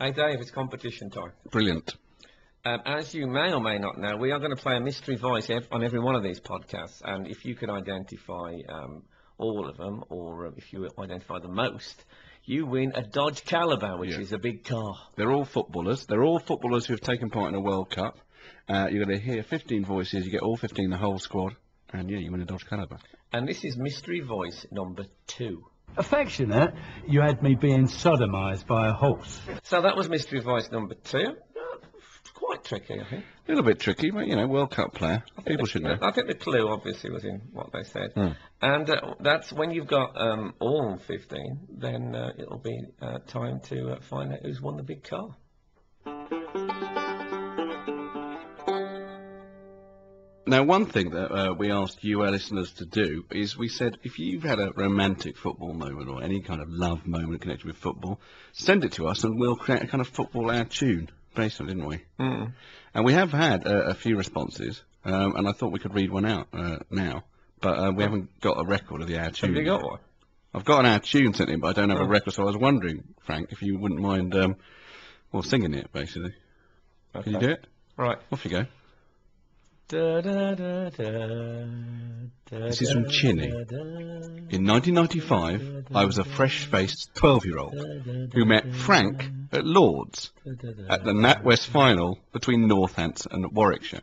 Hey Dave, it's competition time. Brilliant. As you may or may not know, we are going to play a mystery voice on every one of these podcasts, and if you could identify all of them, or if you identify the most, you win a Dodge Caliber, which is a big car. They're all footballers. They're all footballers who have taken part in a World Cup. You're going to hear 15 voices. You get all 15, the whole squad, and yeah, you win a Dodge Caliber. And this is mystery voice number 2. Affectionate, you had me being sodomised by a horse. So that was mystery voice number 2. Quite tricky, I think. A little bit tricky, but, you know, World Cup player. People should know. I think the clue, obviously, was in what they said. And that's when you've got all 15, then it'll be time to find out who's won the big car. Now, one thing that we asked you, our listeners, to do is we said, if you've had a romantic football moment or any kind of love moment connected with football, send it to us and we'll create a kind of football our tune based on it, didn't we? And we have had a few responses, and I thought we could read one out now, but we haven't got a record of the our tune. Have you got one? I've got an our tune sent in, but I don't have a record, so I was wondering, Frank, if you wouldn't mind singing it, basically. Okay. Can you do it? Right. Off you go. This is from Chinny. In 1995, I was a fresh-faced 12-year-old who met Frank at Lord's at the NatWest final between Northants and Warwickshire.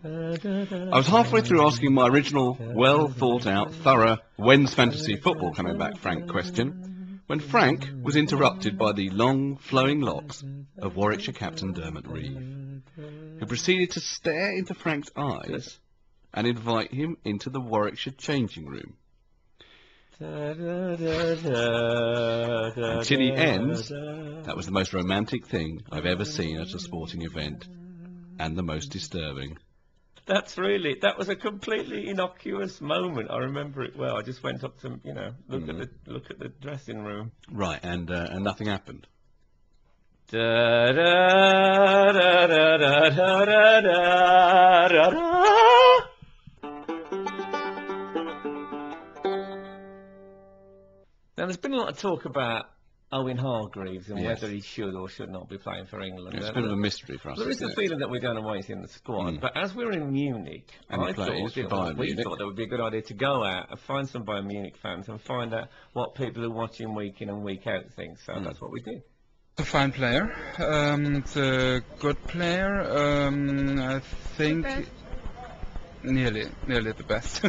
I was halfway through asking my original, well-thought-out, thorough when's fantasy football coming back Frank question, when Frank was interrupted by the long, flowing locks of Warwickshire captain Dermot Reeve, who proceeded to stare into Frank's eyes and invite him into the Warwickshire changing room. And Chinny ends, that was the most romantic thing I've ever seen at a sporting event, and the most disturbing. That was a completely innocuous moment. I remember it well. I just went up to, look at the dressing room. Right, and nothing happened. Da da da da da da da da da. Now, there's been a lot of talk about Owen Hargreaves and whether he should or should not be playing for England. It's a bit of a mystery for us. There is a feeling that we don't know why he's in the squad. But as we're in Munich, we thought that would be a good idea to go out and find some Bayern Munich fans and find out what people are watching week in and week out think. So that's what we did. A fine player. It's a good player. I think nearly the best.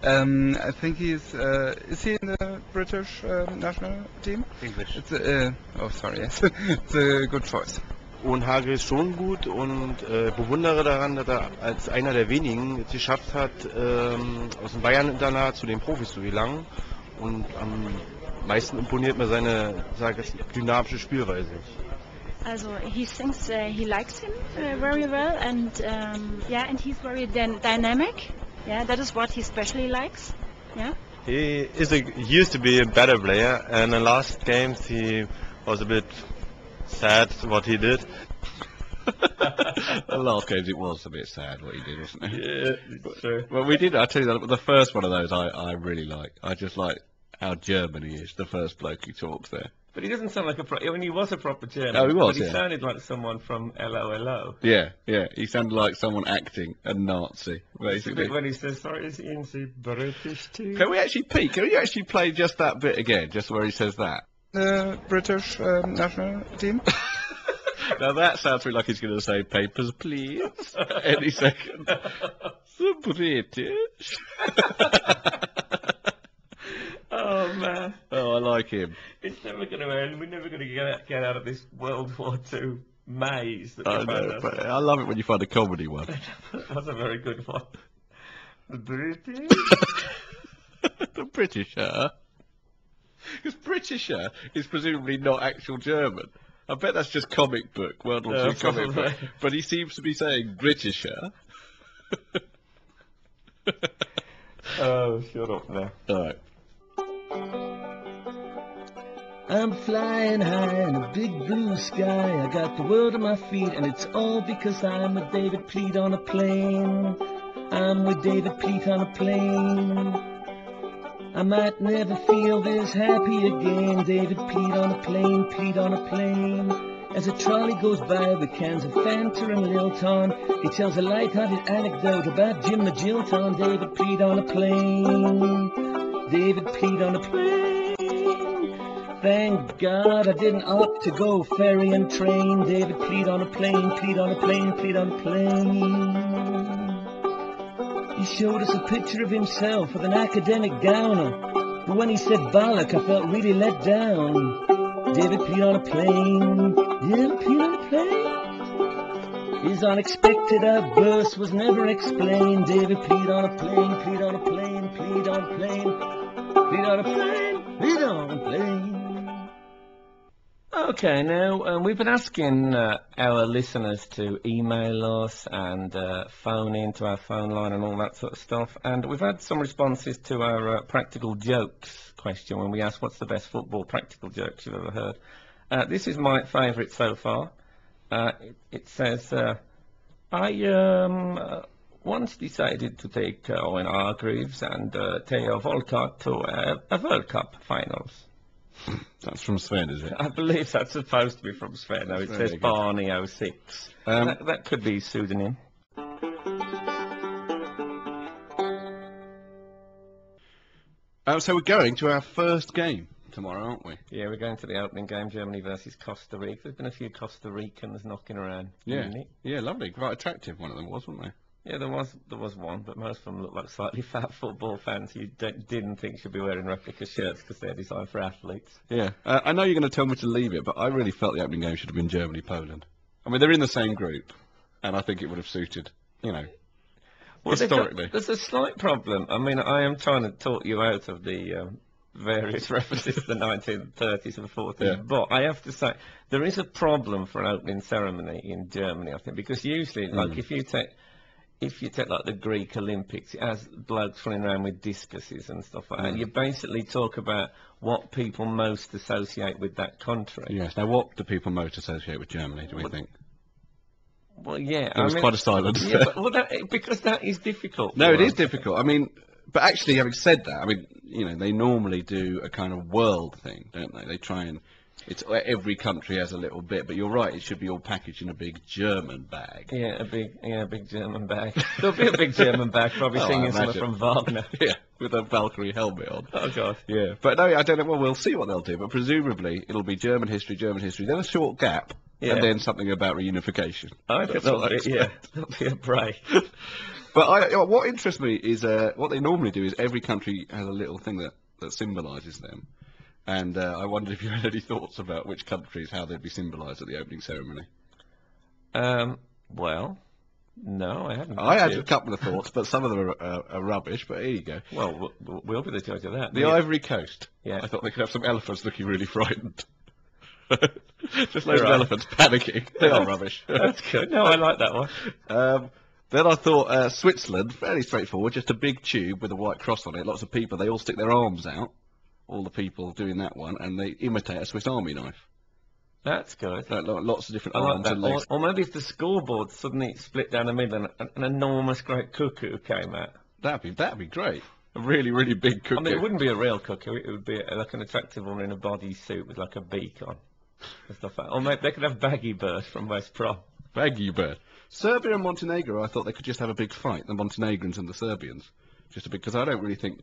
I think he's. Is he in the British national team? English. It's yes. It's a good choice. Und Hagel ist schon gut und bewundere daran, dass er als einer der wenigen es geschafft hat, aus dem Bayern-Internat zu den Profis zu gelangen. Und am meisten imponiert mir seine, dynamische Spielweise. Also he thinks he likes him very well, and and he's very dynamic. Yeah, that is what he especially likes. Yeah. He used to be a better player, and in last games he was a bit sad what he did. The last games it was a bit sad what he did, wasn't it? Yeah, sure. Well, we did. I tell you that the first one of those I really like. I just like how German he is. The first bloke who talks there. But he doesn't sound like he was a proper German. Oh, he was, but he sounded like someone from LOLO. Yeah. He sounded like someone acting a Nazi, basically. When he says, sorry, is he in the British team? Can we actually peek? Can you actually play just that bit again, just where he says that? The British national team? Now that sounds to me like he's going to say, papers, please, any second. The British. Oh man! Oh, I like him. It's never going to end. We're never going to get out of this World War II maze. That I know, but I love it when you find a comedy one. That's a very good one. The British. The Britisher. Because Britisher is presumably not actual German. I bet that's just comic book, World War II comic book. But he seems to be saying Britisher. Oh, shut up now. All right. I'm flying high in a big blue sky. I got the world at my feet, and it's all because I'm with David Pleat on a plane. I'm with David Pleat on a plane. I might never feel this happy again. David Pleat on a plane, Pleat on a plane. As a trolley goes by with cans of Fanta and Lilton, he tells a light-hearted anecdote about Jim the Jilton. David peed on a plane. David peed on a plane. Thank God I didn't opt to go ferry and train. David peed on a plane, peed on a plane, peed on a plane. He showed us a picture of himself with an academic gowner, but when he said bollock, I felt really let down. David peed on a plane. David peed on a plane. His unexpected outburst was never explained. David peed on a plane, peed on a plane, peed on a plane, peed on a plane, peed on a plane. Okay, now we've been asking our listeners to email us and phone in to our phone line and all that sort of stuff, and we've had some responses to our practical jokes question when we asked what's the best football practical jokes you've ever heard. This is my favourite so far. It says, I once decided to take Owen Hargreaves and Theo Walcott to a World Cup finals. That's from Sven, is it? I believe that's supposed to be from Sven. No, it says Barney 06. That could be pseudonym. So we're going to our first game tomorrow, aren't we? Yeah, we're going to the opening game, Germany versus Costa Rica. There's been a few Costa Ricans knocking around. Yeah, yeah, lovely, quite attractive. One of them was, wasn't there? Yeah, there was one, but most of them looked like slightly fat football fans who didn't think should be wearing replica shirts because they're designed for athletes. Yeah, I know you're going to tell me to leave it, but I really felt the opening game should have been Germany-Poland. I mean, they're in the same group, and I think it would have suited, you know, historically. There's a slight problem. I mean, I am trying to talk you out of the various references to the 1930s and 40s, but I have to say, there is a problem for an opening ceremony in Germany, I think, because usually, like, if you take like the Greek Olympics, it has blokes running around with discuses and stuff like that. You basically talk about what people most associate with that country. Yes. Now, what do people most associate with Germany, do we think? Well, yeah. There was quite a silence. Yeah, because that is difficult. No, it is difficult. I mean, but actually, having said that, I mean, you know, they normally do a kind of world thing, don't they? They try and... every country has a little bit, but you're right, it should be all packaged in a big German bag. Yeah, a big German bag. There'll be a big German bag, probably singing something from Wagner. Yeah, with a Valkyrie helmet on. Oh, God. Yeah, but no, I don't know, well, we'll see what they'll do, but presumably it'll be German history, then a short gap, and then something about reunification. I think there'll be a break. But what interests me is, what they normally do is every country has a little thing that symbolises them. And I wondered if you had any thoughts about which countries, how they'd be symbolised at the opening ceremony. Well, no, I haven't. I had a couple of thoughts, but some of them are rubbish, but here you go. Well, we'll be the judge of that. The Ivory Coast. Yeah. I thought they could have some elephants looking really frightened. Just loads of elephants panicking. They are rubbish. That's good. No, I like that one. Then I thought Switzerland, fairly straightforward, just a big tube with a white cross on it. Lots of people, they all stick their arms out. All the people doing that one, and they imitate a Swiss Army knife. That's good. Lots of different arms like and legs. Or maybe if the scoreboard suddenly split down the middle and an enormous great cuckoo came out. That'd be great. A really, really big cuckoo. I mean, it wouldn't be a real cuckoo. It would be like an attractive woman in a bodysuit with like a beak on and stuff like that. Or maybe they could have Baggy Bird from West Prom. Baggy Bird. Serbia and Montenegro, I thought they could just have a big fight, the Montenegrins and the Serbians. Just a bit, because I don't really think